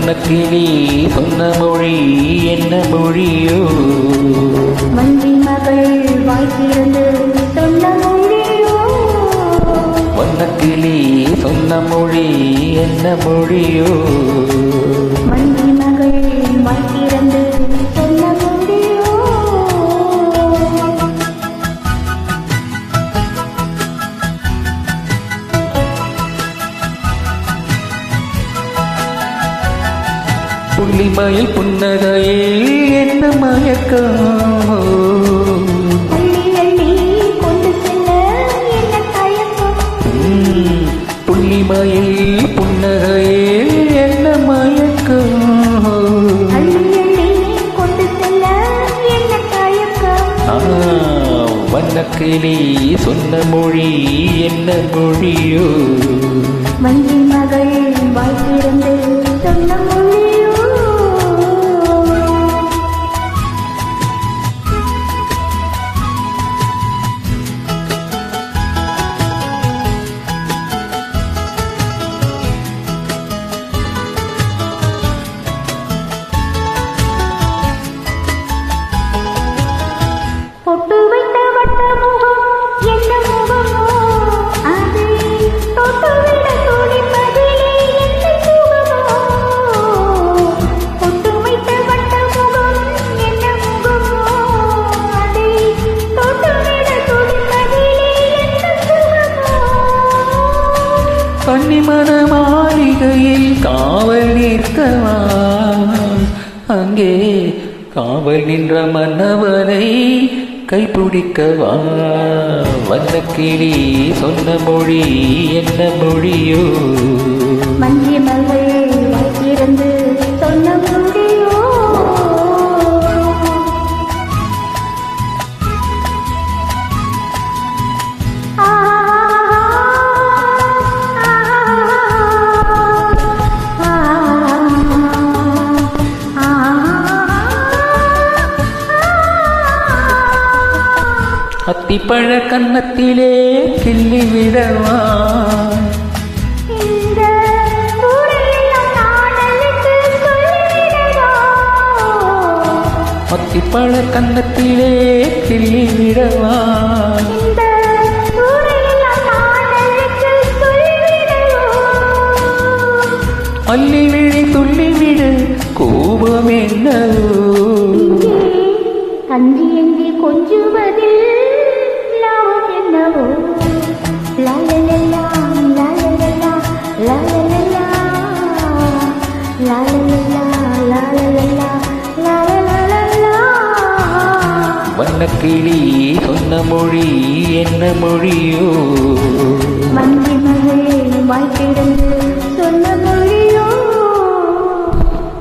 வண்ணக்கிளி சொன்ன மொழி என்ன மொழியோ? வஞ்சி மகள் வாய்த்திருந்து சொன்ன மொழியோ? வண்ணக்கிளி சொன்ன மொழி என்ன மொழியோ? வஞ்சி மகள் வாய்த்திருந்து சொன்ன மொழியோ? புள்ளிமயில் புன்னகையில் என்ன மயக்கமோ? புள்ளிமயில் புன்னகையில் என்ன மயக்கமோ? வண்ணக்கிளி சொன்ன மொழி என்ன மொழியோ? வஞ்சி மகள் வாய்த்திருந்து சொன்ன மொழியோ? பொட்டு வைத்த வட்ட முகம் என்ன முகமோ? அது தொட்டுவிட துடிப்பதிலே என்ன சுகமோ? பொட்டு வைத்த வட்ட முகம் என்ன முகமோ? அதை தொட்டுவிட துடிப்பதிலே என்ன சுகமோ? கன்னிமன மாளிகையில் காவல் நிற்கவா? அங்கே காவல் நின்ற மன்னவனை கைப்பிடிக்கவா? வண்ணக்கிளி சொன்ன மொழி என்ன மொழியோ? வஞ்சி மகள் வாய்த்திருந்து சொன்ன மொழியோ? அத்திப்பழ கன்னத்திலே கிள்ளி விடவா? அத்திப்பழ கன்னத்திலே கிள்ளி விடவா? அள்ளி விழி துள்ளி விடு கோபம் என்னவோ? கஞ்சி எங்கே கொஞ்சுவதில் லாபம் என்னவோ? லாலலலா லாலலலா லாலலலா லாலலலா லாலலலா லாலலலா. வண்ணக்கிளி சொன்ன மொழி என்ன மொழியோ? வஞ்சி மகள் வாய்த்திருந்து